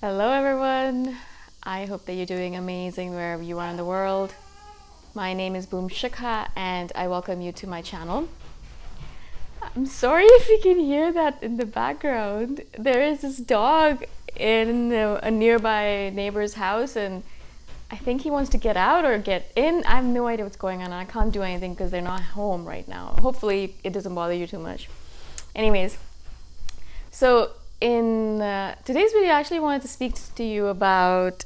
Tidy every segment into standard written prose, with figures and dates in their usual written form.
Hello, everyone. I hope that you're doing amazing wherever you are in the world. My name is Shikha, and I welcome you to my channel. I'm sorry if you can hear that in the background. There is this dog in a nearby neighbor's house, and I think he wants to get out or get in. I have no idea what's going on, and I can't do anything because they're not home right now. Hopefully, it doesn't bother you too much. Anyways, so in today's video, I actually wanted to speak to you about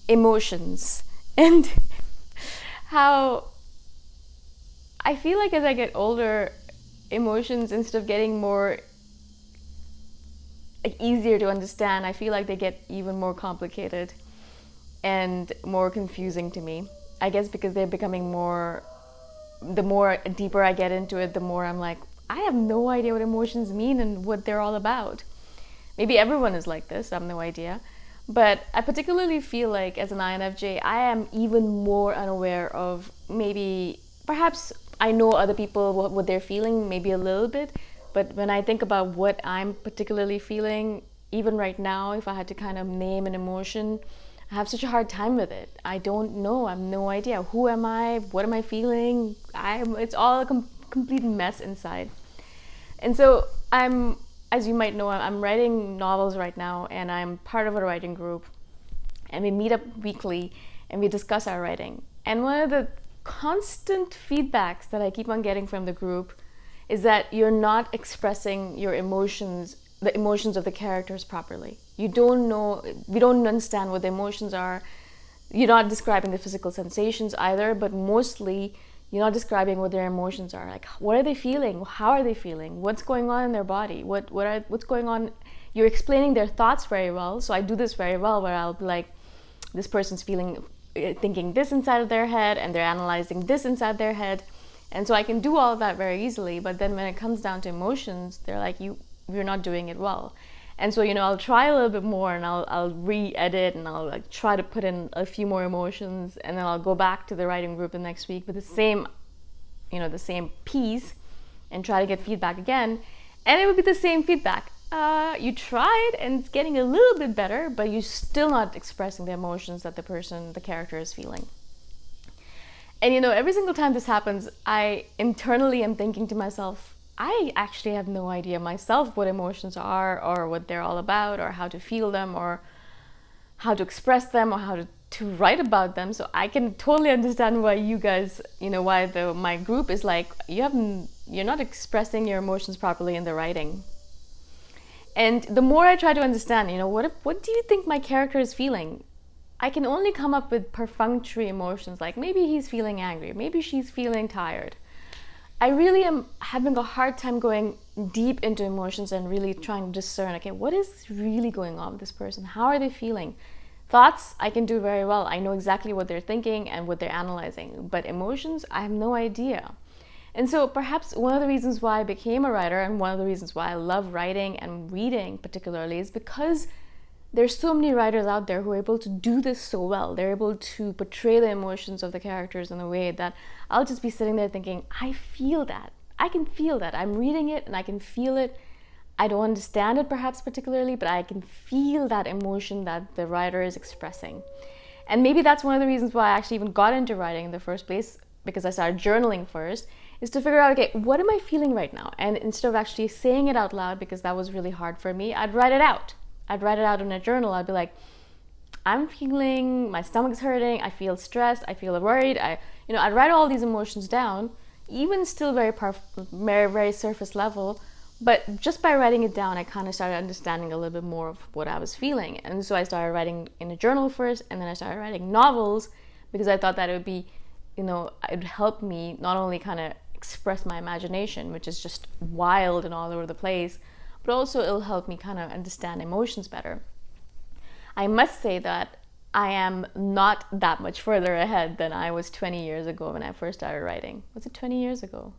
emotions and how I feel like as I get older, emotions, instead of getting more easier to understand, I feel like they get even more complicated and more confusing to me. I guess because they're becoming more, the more deeper I get into it, the more I'm like, I have no idea what emotions mean and what they're all about. Maybe everyone is like this, I have no idea. But I particularly feel like as an INFJ, I am even more unaware of maybe, perhaps I know other people, what they're feeling, maybe a little bit. But when I think about what I'm particularly feeling, even right now, if I had to kind of name an emotion, I have such a hard time with it. I don't know. I have no idea. Who am I? What am I feeling? It's all a complete mess inside. And so as you might know, I'm writing novels right now, and I'm part of a writing group. And we meet up weekly, and we discuss our writing. And one of the constant feedbacks that I keep on getting from the group is that you're not expressing your emotions, the emotions of the characters properly. You don't know, we don't understand what the emotions are. You're not describing the physical sensations either, but mostly you're not describing what their emotions are. Like, what are they feeling? How are they feeling? What's going on in their body? What's going on? You're explaining their thoughts very well. So I do this very well, where I'll be like, this person's thinking this inside of their head, and they're analyzing this inside their head. And so I can do all of that very easily. But then when it comes down to emotions, they're like, you're not doing it well. And so, I'll try a little bit more, and I'll re-edit, and I'll like try to put in a few more emotions, and then I'll go back to the writing group the next week with the same piece, and try to get feedback again. And it would be the same feedback. You tried, and it's getting a little bit better, but you're still not expressing the emotions that the character is feeling. And every single time this happens, I internally am thinking to myself, I actually have no idea myself what emotions are, or what they're all about, or how to feel them, or how to express them, or how to write about them. So I can totally understand why you guys, why my group is like, you're not expressing your emotions properly in the writing. And the more I try to understand, what do you think my character is feeling? I can only come up with perfunctory emotions, like maybe he's feeling angry, maybe she's feeling tired. I really am having a hard time going deep into emotions and really trying to discern, okay, what is really going on with this person? How are they feeling? Thoughts, I can do very well. I know exactly what they're thinking and what they're analyzing. But emotions, I have no idea. And so perhaps one of the reasons why I became a writer, and one of the reasons why I love writing and reading particularly, is because there's so many writers out there who are able to do this so well. They're able to portray the emotions of the characters in a way that I'll just be sitting there thinking, I feel that. I can feel that. I'm reading it and I can feel it. I don't understand it perhaps particularly, but I can feel that emotion that the writer is expressing. And maybe that's one of the reasons why I actually even got into writing in the first place, because I started journaling first, is to figure out, okay, what am I feeling right now? And instead of actually saying it out loud, because that was really hard for me, I'd write it out. I'd write it out in a journal. I'd be like, I'm feeling, my stomach's hurting, I feel stressed, I feel worried. I'd write all these emotions down, even still very surface level. But just by writing it down, I kind of started understanding a little bit more of what I was feeling. And so I started writing in a journal first, and then I started writing novels, because I thought that it would be, it'd help me not only kind of express my imagination, which is just wild and all over the place, but also it'll help me kind of understand emotions better. I must say that I am not that much further ahead than I was 20 years ago when I first started writing. Was it 20 years ago?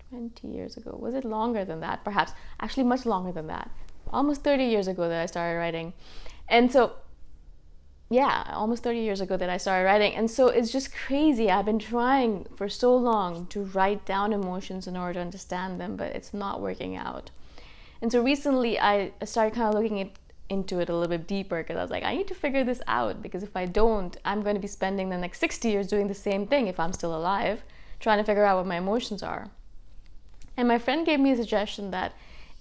20 years ago. Was it longer than that? Perhaps. Actually, much longer than that. Almost 30 years ago that I started writing. And so, yeah, almost 30 years ago that I started writing. And so it's just crazy. I've been trying for so long to write down emotions in order to understand them, but it's not working out. And so recently I started kind of looking into it a little bit deeper, because I was like, I need to figure this out, because if I don't, I'm going to be spending the next 60 years doing the same thing if I'm still alive, trying to figure out what my emotions are. And my friend gave me a suggestion that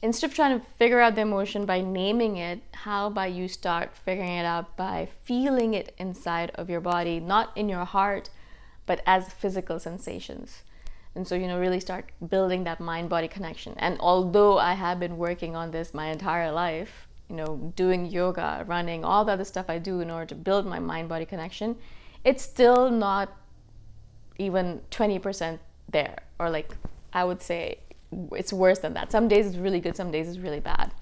instead of trying to figure out the emotion by naming it, how about you start figuring it out by feeling it inside of your body, not in your heart, but as physical sensations. And so, really start building that mind-body connection. And although I have been working on this my entire life, doing yoga, running, all the other stuff I do in order to build my mind-body connection, it's still not even 20% there. Or I would say it's worse than that. Some days it's really good, some days it's really bad.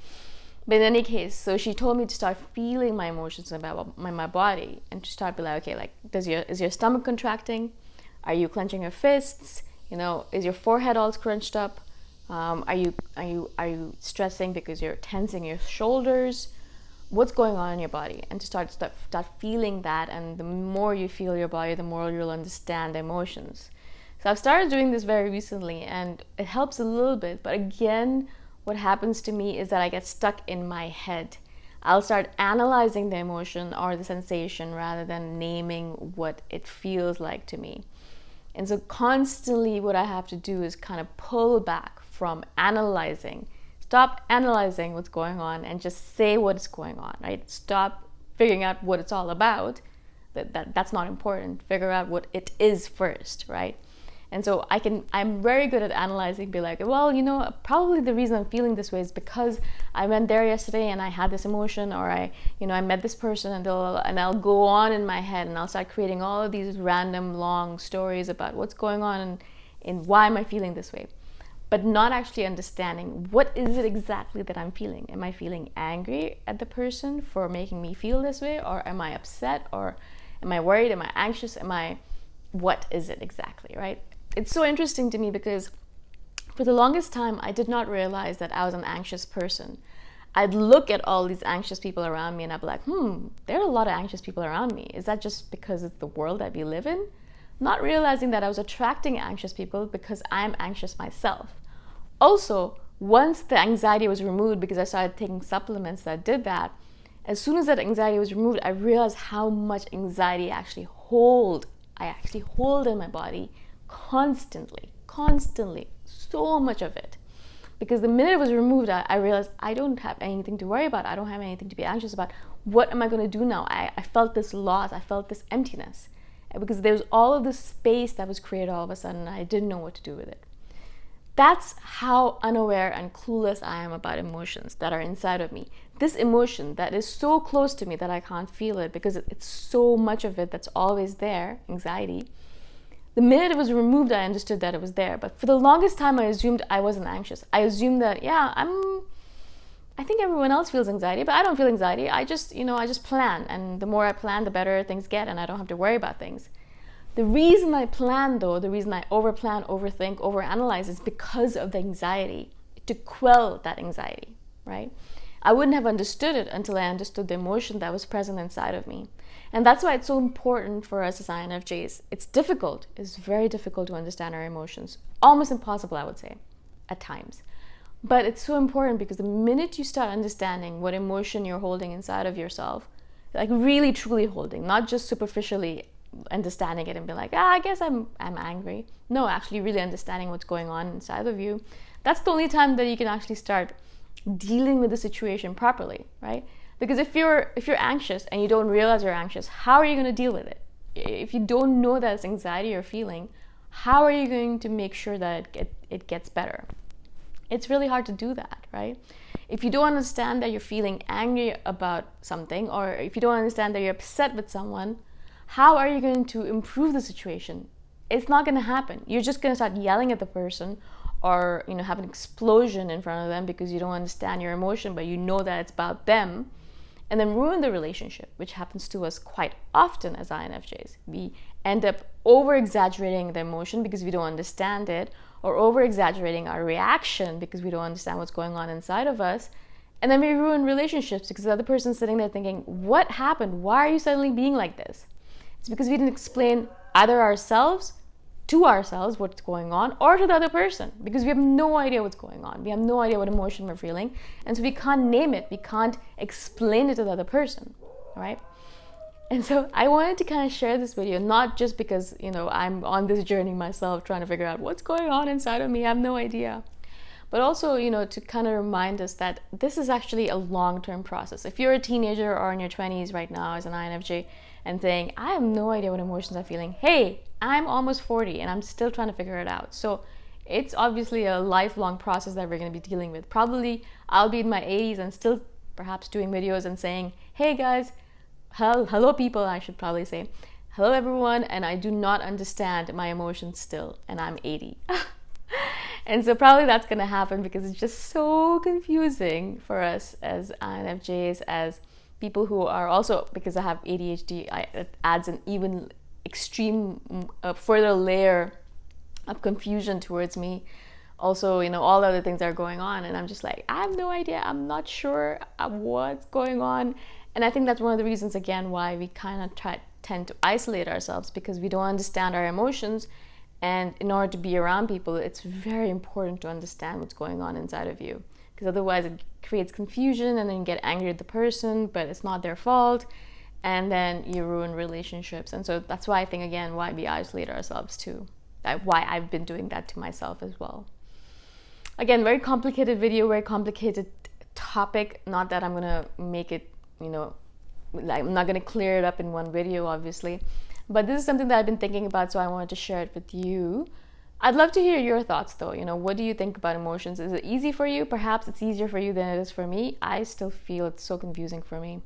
But in any case, so she told me to start feeling my emotions in my body, and to start be like, okay, is your stomach contracting? Are you clenching your fists? Is your forehead all scrunched up? Are you stressing because you're tensing your shoulders? What's going on in your body? And to start feeling that, and the more you feel your body, the more you'll understand the emotions. So I've started doing this very recently, and it helps a little bit. But again, what happens to me is that I get stuck in my head. I'll start analyzing the emotion or the sensation rather than naming what it feels like to me. And so constantly what I have to do is kind of pull back from analyzing. Stop analyzing what's going on and just say what's going on, right? Stop figuring out what it's all about. That's not important. Figure out what it is first, right? And so I'm very good at analyzing, be like, well, probably the reason I'm feeling this way is because I went there yesterday and I had this emotion, or I met this person, and I'll go on in my head and I'll start creating all of these random long stories about what's going on and why am I feeling this way. But not actually understanding what is it exactly that I'm feeling. Am I feeling angry at the person for making me feel this way? Or am I upset? Or am I worried? Am I anxious? What is it exactly, right? It's so interesting to me because for the longest time, I did not realize that I was an anxious person. I'd look at all these anxious people around me and I'd be like, there are a lot of anxious people around me. Is that just because it's the world that we live in? Not realizing that I was attracting anxious people because I'm anxious myself. Also, once the anxiety was removed, because I started taking supplements that did that, as soon as that anxiety was removed, I realized how much anxiety I actually hold in my body constantly, so much of it. Because the minute it was removed, I realized I don't have anything to worry about. I don't have anything to be anxious about. What am I going to do now? I felt this loss. I felt this emptiness. Because there was all of this space that was created all of a sudden, and I didn't know what to do with it. That's how unaware and clueless I am about emotions that are inside of me. This emotion that is so close to me that I can't feel it because it's so much of it that's always there, anxiety. The minute it was removed, I understood that it was there. But for the longest time, I assumed I wasn't anxious. I assumed that, I think everyone else feels anxiety, but I don't feel anxiety. I just plan. And the more I plan, the better things get, and I don't have to worry about things. The reason I plan, though, the reason I overplan, overthink, overanalyze is because of the anxiety, to quell that anxiety, right? I wouldn't have understood it until I understood the emotion that was present inside of me. And that's why it's so important for us as INFJs. It's difficult. It's very difficult to understand our emotions. Almost impossible, I would say, at times. But it's so important because the minute you start understanding what emotion you're holding inside of yourself, like really truly holding, not just superficially understanding it and be like, I guess I'm angry. No, actually really understanding what's going on inside of you. That's the only time that you can actually start dealing with the situation properly, right? Because if you're anxious and you don't realize you're anxious, how are you going to deal with it? If you don't know that it's anxiety you're feeling, how are you going to make sure that it gets better? It's really hard to do that, right? If you don't understand that you're feeling angry about something, or if you don't understand that you're upset with someone, how are you going to improve the situation? It's not going to happen. You're just going to start yelling at the person, or have an explosion in front of them because you don't understand your emotion, but you know that it's about them, and then ruin the relationship, which happens to us quite often as INFJs. We end up over-exaggerating the emotion because we don't understand it, or over-exaggerating our reaction because we don't understand what's going on inside of us. And then we ruin relationships because the other person's sitting there thinking, what happened? Why are you suddenly being like this? It's because we didn't explain either ourselves to ourselves what's going on, or to the other person, because we have no idea what's going on. We have no idea what emotion we're feeling, and so we can't name it, we can't explain it to the other person, right? And so I wanted to kind of share this video, not just because, you know, I'm on this journey myself trying to figure out what's going on inside of me, I have no idea, but also, you know, to kind of remind us that this is actually a long-term process. If you're a teenager or in your 20s right now as an INFJ and saying, I have no idea what emotions I'm feeling, hey, I'm almost 40 and I'm still trying to figure it out. So it's obviously a lifelong process that we're going to be dealing with. Probably I'll be in my 80s and still perhaps doing videos and saying, hey guys, hello people, I should probably say, hello everyone, and I do not understand my emotions still, and I'm 80. And so probably that's going to happen because it's just so confusing for us as INFJs, as people who are also, because I have ADHD, it adds an even extreme, further layer of confusion towards me. Also, you know, all the other things that are going on, and I'm just like, I have no idea, I'm not sure what's going on. And I think that's one of the reasons, again, why we kind of tend to isolate ourselves, because we don't understand our emotions. And in order to be around people, it's very important to understand what's going on inside of you, because otherwise it creates confusion, and then you get angry at the person, but it's not their fault, and then you ruin relationships. And so that's why I think, again, why we isolate ourselves too. Why I've been doing that to myself as well. Again, very complicated video, very complicated topic. Not that I'm gonna make it, you know, like, I'm not gonna clear it up in one video, obviously. But this is something that I've been thinking about, so I wanted to share it with you. I'd love to hear your thoughts though. You know, what do you think about emotions? Is it easy for you? Perhaps it's easier for you than it is for me. I still feel it's so confusing for me.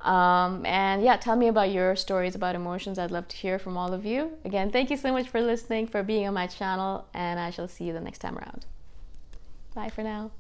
And yeah, tell me about your stories about emotions. I'd love to hear from all of you. Again, thank you so much for listening, for being on my channel, and I shall see you the next time around. Bye for now.